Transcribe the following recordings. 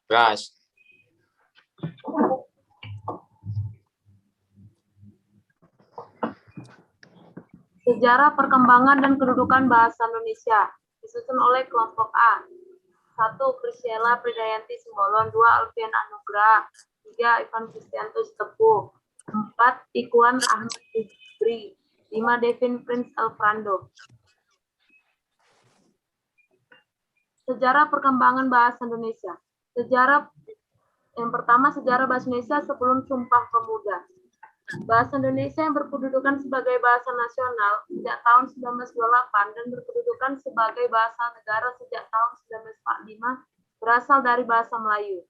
Gas. Sejarah perkembangan dan kedudukan bahasa Indonesia disusun oleh kelompok A. 1. Priscilla Pridayanti Simbolon. 2. Alfian Anugrah. 3. Ivan Kristiantus Tepuh. 4. Ikuan Ahmad Ibri. 5. Devin Prince Alfrando. Sejarah perkembangan bahasa Indonesia. Yang pertama, sejarah bahasa Indonesia sebelum Sumpah Pemuda. Bahasa Indonesia yang berkedudukan sebagai bahasa nasional sejak tahun 1928 dan berkedudukan sebagai bahasa negara sejak tahun 1945 berasal dari bahasa Melayu.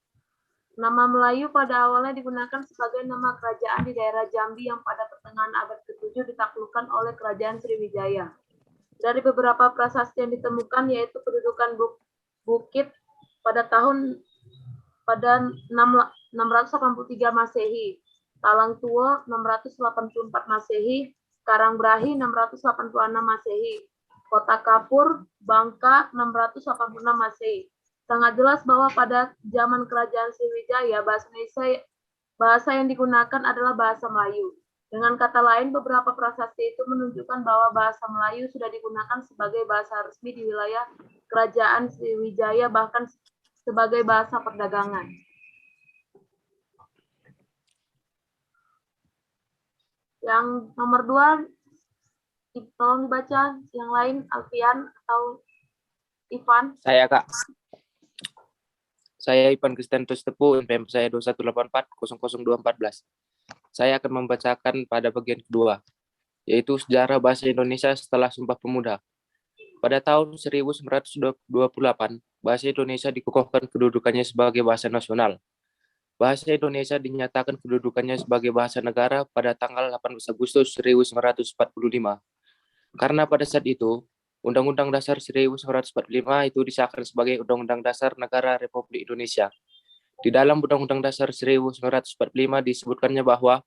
Nama Melayu pada awalnya digunakan sebagai nama kerajaan di daerah Jambi yang pada pertengahan abad ke-7 ditaklukkan oleh Kerajaan Sriwijaya. Dari beberapa prasasti yang ditemukan yaitu kedudukan Bukit pada 683 Masehi, Talang Tua 684 Masehi, Karangbrahi 686 Masehi, Kota Kapur, Bangka 686 Masehi. Sangat jelas bahwa pada zaman Kerajaan Sriwijaya bahasa yang digunakan adalah bahasa Melayu. Dengan kata lain, beberapa prasasti itu menunjukkan bahwa bahasa Melayu sudah digunakan sebagai bahasa resmi di wilayah Kerajaan Sriwijaya, bahkan sebagai bahasa perdagangan. Yang nomor 2, tolong dibaca. Yang lain, Alfian atau Ivan? Saya, Kak. Saya Ivan Kristiantus Tepuh, NPM saya 2184000214. Saya akan membacakan pada bagian kedua, yaitu sejarah bahasa Indonesia setelah Sumpah Pemuda. Pada tahun 1928, bahasa Indonesia dikukuhkan kedudukannya sebagai bahasa nasional. Bahasa Indonesia dinyatakan kedudukannya sebagai bahasa negara pada tanggal 18 Agustus 1945. Karena pada saat itu, Undang-Undang Dasar 1945 itu disahkan sebagai Undang-Undang Dasar Negara Republik Indonesia. Di dalam Undang-Undang Dasar 1945 disebutkannya bahwa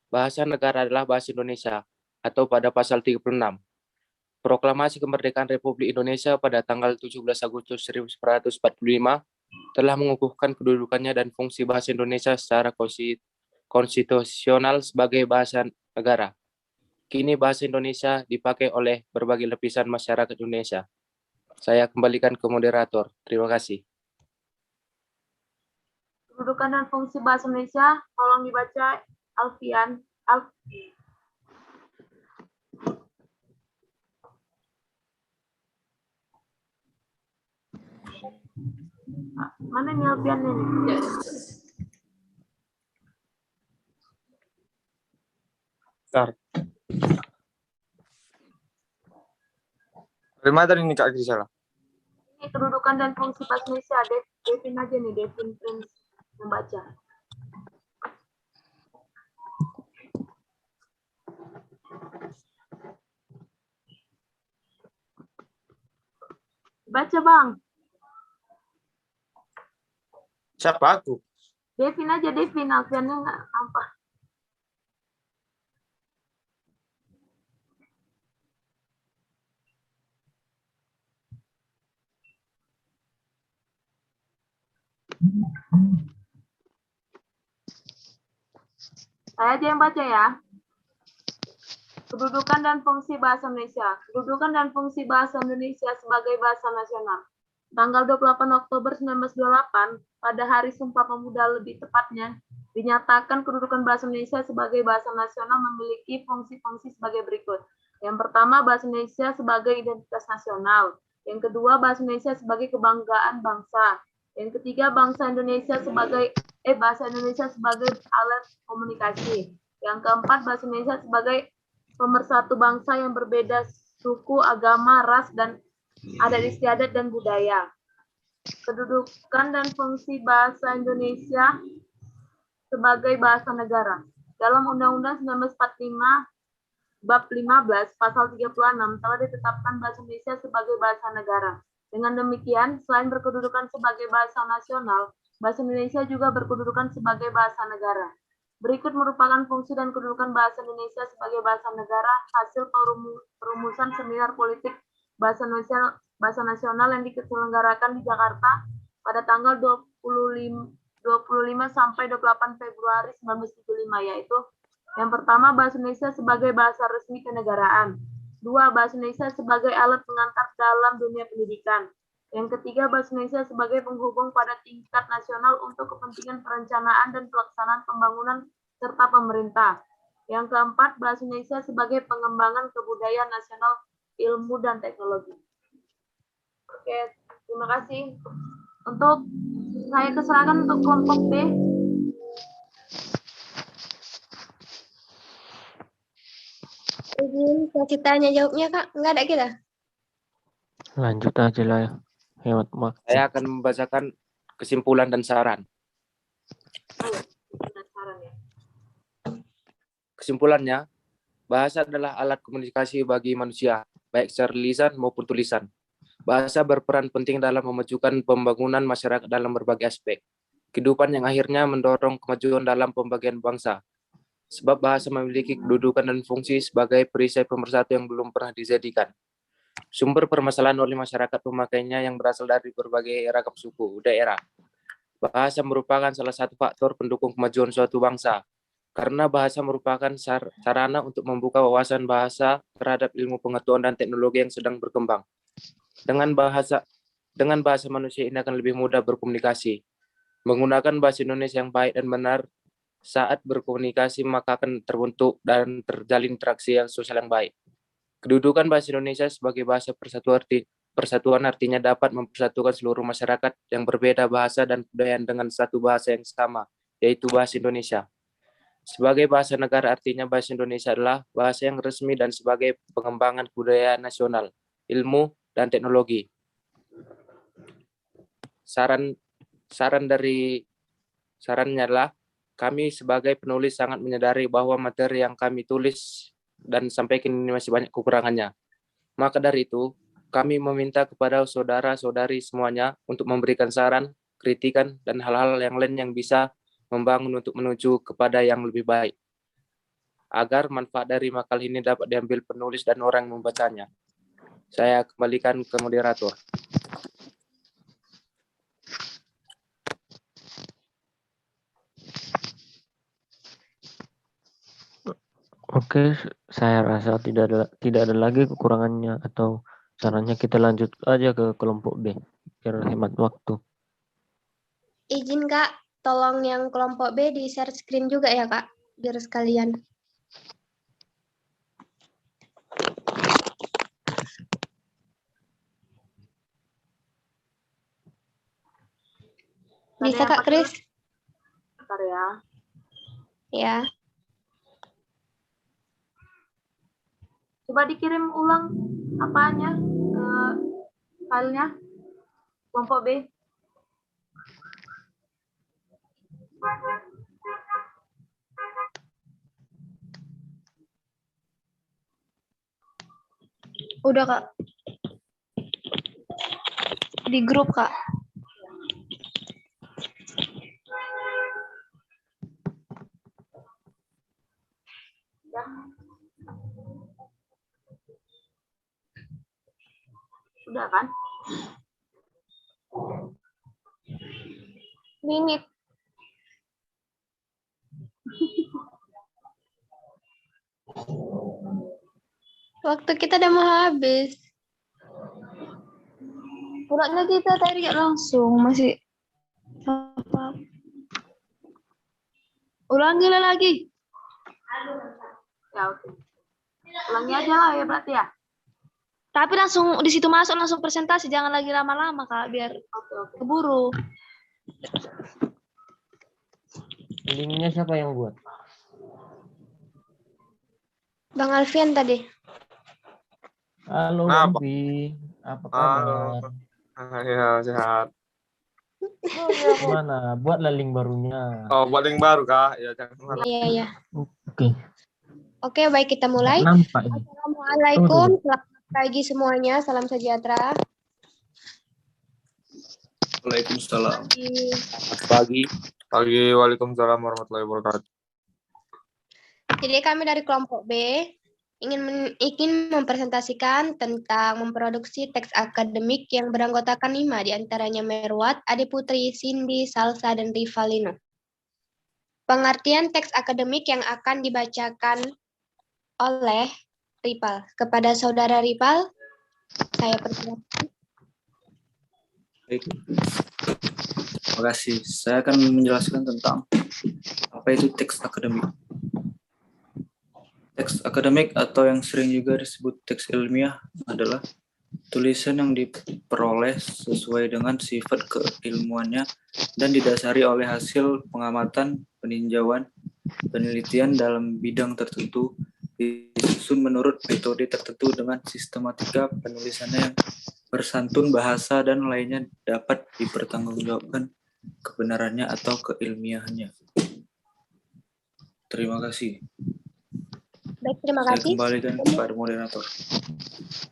bahasa negara adalah bahasa Indonesia, atau pada pasal 36. Proklamasi Kemerdekaan Republik Indonesia pada tanggal 17 Agustus 1945 telah mengukuhkan kedudukannya dan fungsi bahasa Indonesia secara konstitusional sebagai bahasa negara. Kini bahasa Indonesia dipakai oleh berbagai lapisan masyarakat Indonesia. Saya kembalikan ke moderator. Terima kasih. Kedudukan dan fungsi bahasa Indonesia, tolong dibaca Alfian. Mana nih Alfian ini? Bentar. Dari mana tadi nih Kak Grisela? Ini kedudukan dan fungsi bahasa Indonesia. Devin aja nih, Devin Prince membaca. Baca Bang. Siapa aku? Devin aja, Devin. Alfiannya nggak apa. Saya aja yang baca ya. Kedudukan dan fungsi bahasa Indonesia. Kedudukan dan fungsi bahasa Indonesia sebagai bahasa nasional. Tanggal 28 Oktober 1928, pada Hari Sumpah Pemuda lebih tepatnya, dinyatakan kedudukan bahasa Indonesia sebagai bahasa nasional memiliki fungsi-fungsi sebagai berikut. Yang pertama, bahasa Indonesia sebagai identitas nasional. Yang kedua, bahasa Indonesia sebagai kebanggaan bangsa. Yang ketiga, bahasa Indonesia sebagai alat komunikasi. Yang keempat, bahasa Indonesia sebagai pemersatu bangsa yang berbeda suku, agama, ras, dan adat istiadat dan budaya. Kedudukan dan fungsi bahasa Indonesia sebagai bahasa negara. Dalam Undang-Undang 1945 Bab 15 Pasal 36 telah ditetapkan bahasa Indonesia sebagai bahasa negara. Dengan demikian, selain berkedudukan sebagai bahasa nasional, bahasa Indonesia juga berkedudukan sebagai bahasa negara. Berikut merupakan fungsi dan kedudukan bahasa Indonesia sebagai bahasa negara hasil perumusan seminar politik bahasa nasional yang diselenggarakan di Jakarta pada tanggal 25 sampai 28 Februari 1975, yaitu yang pertama, bahasa Indonesia sebagai bahasa resmi kenegaraan. Dua, bahasa Indonesia sebagai alat pengantar dalam dunia pendidikan. Yang ketiga, bahasa Indonesia sebagai penghubung pada tingkat nasional untuk kepentingan perencanaan dan pelaksanaan pembangunan serta pemerintah. Yang keempat, bahasa Indonesia sebagai pengembangan kebudayaan nasional, ilmu, dan teknologi. Oke, terima kasih. Untuk saya keserahkan untuk kelompok B. Izin kasih tanya jawabnya, Kak. Nggak ada kita? Lanjut aja lah ya. Hemat waktu. Saya akan membacakan kesimpulan dan saran. Saran ya. Kesimpulannya, bahasa adalah alat komunikasi bagi manusia, baik secara lisan maupun tulisan. Bahasa berperan penting dalam memajukan pembangunan masyarakat dalam berbagai aspek kehidupan yang akhirnya mendorong kemajuan dalam pembagian bangsa. Sebab bahasa memiliki kedudukan dan fungsi sebagai perisai pemersatu yang belum pernah dijadikan sumber permasalahan oleh masyarakat pemakainya yang berasal dari berbagai ragam suku, daerah. Bahasa merupakan salah satu faktor pendukung kemajuan suatu bangsa, karena bahasa merupakan sarana untuk membuka wawasan bahasa terhadap ilmu pengetahuan dan teknologi yang sedang berkembang. Dengan bahasa manusia ini akan lebih mudah berkomunikasi. Menggunakan bahasa Indonesia yang baik dan benar saat berkomunikasi, maka akan terbentuk dan terjalin interaksi yang sosial yang baik. Kedudukan bahasa Indonesia sebagai bahasa persatuan artinya dapat mempersatukan seluruh masyarakat yang berbeda bahasa dan kebudayaan dengan satu bahasa yang sama, yaitu bahasa Indonesia. Sebagai bahasa negara artinya bahasa Indonesia adalah bahasa yang resmi dan sebagai pengembangan kebudayaan nasional, ilmu, dan teknologi. Sarannya adalah, kami sebagai penulis sangat menyadari bahwa materi yang kami tulis dan sampaikan ini masih banyak kekurangannya. Maka dari itu, kami meminta kepada saudara-saudari semuanya untuk memberikan saran, kritikan, dan hal-hal yang lain yang bisa membangun untuk menuju kepada yang lebih baik, agar manfaat dari makalah ini dapat diambil penulis dan orang yang membacanya. Saya kembalikan ke moderator. Oke, saya rasa tidak ada lagi kekurangannya atau sarannya. Kita lanjut aja ke kelompok B biar hemat waktu. Izin, Kak. Tolong yang kelompok B di share screen juga ya, Kak. Biar sekalian. Bisa, Kak Kris? Bentar ya. Ya. Coba dikirim ulang apanya ke filenya kelompok B. Udah, Kak. Di grup, Kak. Ya. Sudah kan? Minit. Waktu kita udah mau habis. Pulangnya kita tadi langsung masih apa? Ulangi lagi. Ya, oke. Ulangi aja lah ya berarti ya. Tapi langsung di situ masuk langsung presentasi, jangan lagi lama-lama, Kak, biar Oke. keburu. Linknya siapa yang buat? Bang Alfian tadi. Halo, Kenapa? Bi. Apa Halo. kabar? Ya, sehat. Gimana? Buatlah link barunya. Oh, buat yang baru, Kak. Ya, jangan. Iya. Oke. Oke, baik, kita mulai. Nampak ini. Assalamualaikum, selamat pagi semuanya, salam sejahtera. Waalaikumsalam. Pagi. Waalaikumsalam warahmatullahi wabarakatuh. Jadi kami dari kelompok B ingin mempresentasikan tentang memproduksi teks akademik yang beranggotakan 5, diantaranya Merwat, Ade Putri, Cindy, Salsa, dan Rivalino. Pengertian teks akademik yang akan dibacakan oleh Ripal. Kepada Saudara Ripal, saya persilakan. Baik. Terima kasih. Saya akan menjelaskan tentang apa itu teks akademik. Teks akademik atau yang sering juga disebut teks ilmiah adalah tulisan yang diperoleh sesuai dengan sifat keilmuannya dan didasari oleh hasil pengamatan, peninjauan, penelitian dalam bidang tertentu, disusun menurut metode tertentu dengan sistematika penulisannya yang bersantun, bahasa, dan lainnya dapat dipertanggungjawabkan kebenarannya atau keilmiahannya. Terima kasih. Baik, terima Saya kasih. kembalikan kepada moderator.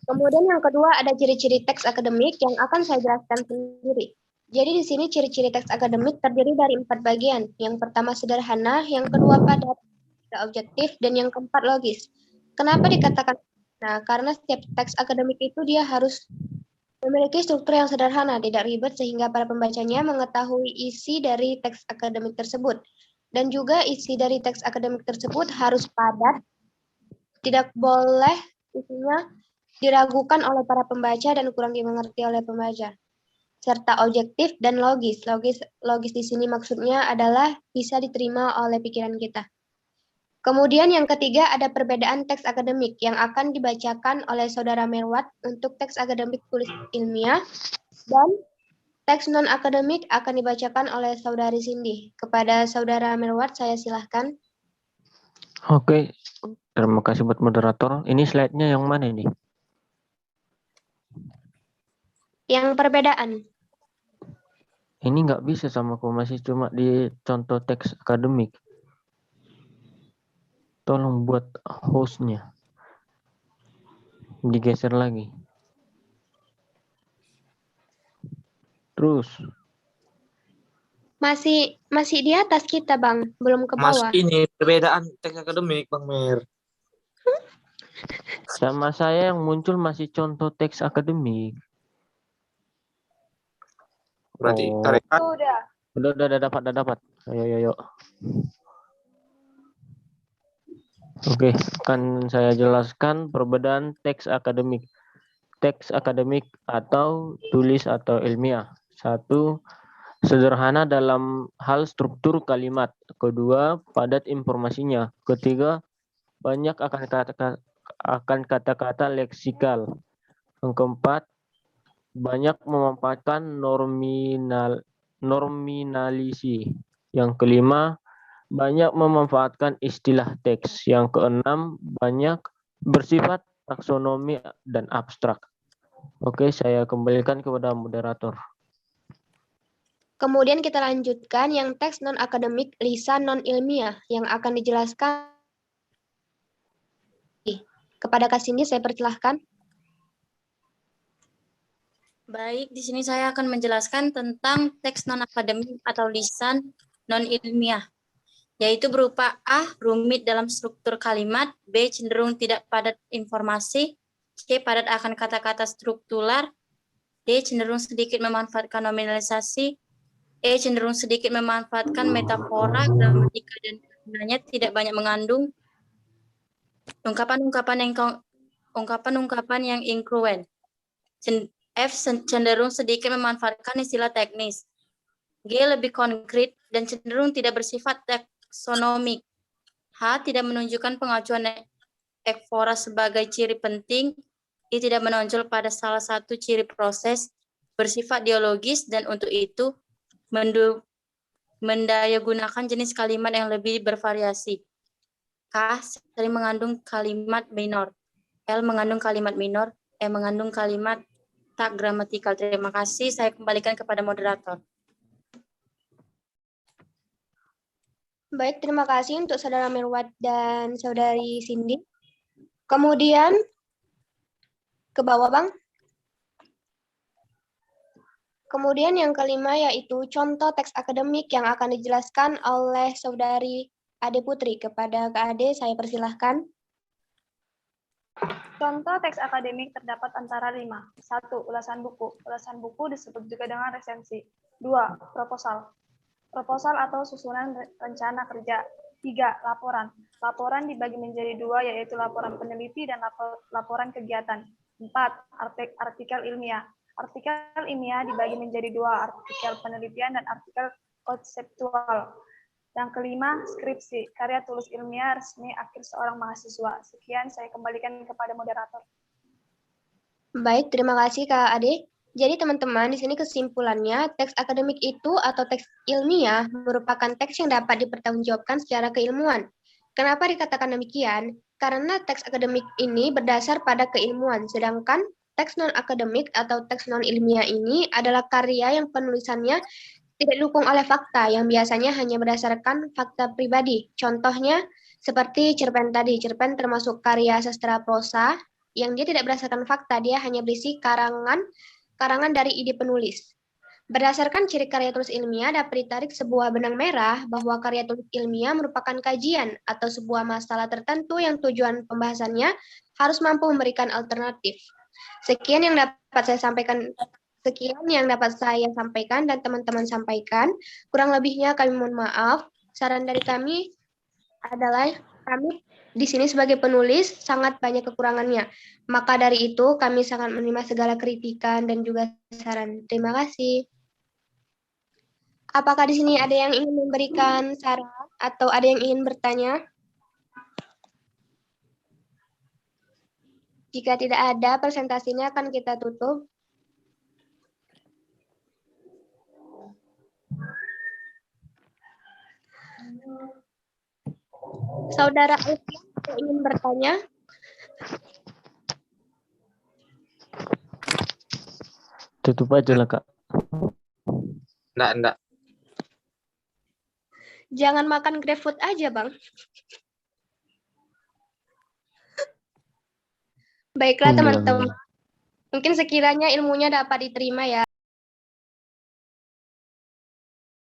Kemudian yang kedua ada ciri-ciri teks akademik yang akan saya jelaskan sendiri. Jadi di sini ciri-ciri teks akademik terdiri dari 4 bagian. Yang pertama sederhana, yang kedua padat, objektif, dan yang keempat logis. Kenapa dikatakan sederhana? Karena setiap teks akademik itu dia harus memiliki struktur yang sederhana, tidak ribet sehingga para pembacanya mengetahui isi dari teks akademik tersebut. Dan juga isi dari teks akademik tersebut harus padat, tidak boleh isinya diragukan oleh para pembaca dan kurang dimengerti oleh pembaca, serta objektif dan logis. Logis di sini maksudnya adalah bisa diterima oleh pikiran kita. Kemudian yang ketiga ada perbedaan teks akademik yang akan dibacakan oleh Saudara Merwat untuk teks akademik tulis ilmiah dan teks non-akademik akan dibacakan oleh Saudari Cindy. Kepada Saudara Merwat saya silahkan. Oke, terima kasih buat moderator. Ini slide-nya yang mana ini? Yang perbedaan. Ini nggak bisa sama aku, masih cuma di contoh teks akademik. Tolong buat hostnya digeser lagi. Terus Masih di atas kita, Bang, belum ke Mas, bawah. ini perbedaan teks akademik, Bang Mer. sama saya yang muncul masih contoh teks akademik. Berarti Oh, tarik. Udah. udah dapat. Ayo. Oke, akan saya jelaskan perbedaan teks akademik. Teks akademik atau tulis atau ilmiah. 1. Sederhana dalam hal struktur kalimat. Kedua, padat informasinya. Ketiga, banyak akan kata-kata leksikal. Yang keempat, banyak memanfaatkan nominalisi. Yang kelima, banyak memanfaatkan istilah teks. Yang keenam, banyak bersifat taksonomi dan abstrak. Oke, saya kembalikan kepada moderator. Kemudian kita lanjutkan yang teks non-akademik, lisan non-ilmiah yang akan dijelaskan. Kepada Kak Cindy saya persilahkan. Baik, di sini saya akan menjelaskan tentang teks non-akademik atau lisan non-ilmiah, yaitu berupa A. rumit dalam struktur kalimat, B. cenderung tidak padat informasi, C. padat akan kata-kata struktural, D. cenderung sedikit memanfaatkan nominalisasi, E. cenderung sedikit memanfaatkan metafora, gramatika, dan gunanya tidak banyak mengandung ungkapan-ungkapan yang inkruen. F. cenderung sedikit memanfaatkan istilah teknis. G. lebih konkret dan cenderung tidak bersifat taksonomik. H. tidak menunjukkan pengacuan ekfora sebagai ciri penting. I. tidak menonjol pada salah satu ciri proses, bersifat dialogis, dan untuk itu mendayagunakan jenis kalimat yang lebih bervariasi. K. sering mengandung kalimat minor. L. mengandung kalimat minor. E. mengandung kalimat tak gramatikal. Terima kasih. Saya kembalikan kepada moderator. Baik, terima kasih untuk Saudara Merwat dan Saudari Cindy. Kemudian ke bawah, Bang. Kemudian yang kelima yaitu contoh teks akademik yang akan dijelaskan oleh Saudari Ade Putri. Kepada Kak Ade saya persilahkan. Contoh teks akademik terdapat antara 5. 1. Ulasan buku. Ulasan buku disebut juga dengan resensi. 2. Proposal. Proposal atau susunan rencana kerja. 3. Laporan. Laporan dibagi menjadi 2, yaitu laporan peneliti dan laporan kegiatan. 4. Artikel ilmiah. Artikel ilmiah dibagi menjadi 2, artikel penelitian dan artikel konseptual. Yang kelima, skripsi, karya tulis ilmiah resmi akhir seorang mahasiswa. Sekian, saya kembalikan kepada moderator. Baik, terima kasih Kak Ade. Jadi teman-teman, di sini kesimpulannya, teks akademik itu atau teks ilmiah merupakan teks yang dapat dipertanggungjawabkan secara keilmuan. Kenapa dikatakan demikian? Karena teks akademik ini berdasar pada keilmuan, sedangkan teks non-akademik atau teks non-ilmiah ini adalah karya yang penulisannya tidak didukung oleh fakta yang biasanya hanya berdasarkan fakta pribadi. Contohnya seperti cerpen tadi. Cerpen termasuk karya sastra prosa yang dia tidak berdasarkan fakta, dia hanya berisi karangan dari ide penulis. Berdasarkan ciri karya tulis ilmiah dapat ditarik sebuah benang merah bahwa karya tulis ilmiah merupakan kajian atau sebuah masalah tertentu yang tujuan pembahasannya harus mampu memberikan alternatif. Sekian yang dapat saya sampaikan dan teman-teman sampaikan. Kurang lebihnya kami mohon maaf. Saran dari kami adalah kami di sini sebagai penulis sangat banyak kekurangannya. Maka dari itu kami sangat menerima segala kritikan dan juga saran. Terima kasih. Apakah di sini ada yang ingin memberikan saran atau ada yang ingin bertanya? Jika tidak ada, presentasinya akan kita tutup. Saudara Alfian yang ingin bertanya? Tutup aja lah, Kak. Enggak. Jangan makan GrabFood aja, Bang. Baiklah, teman-teman. Mungkin sekiranya ilmunya dapat diterima ya.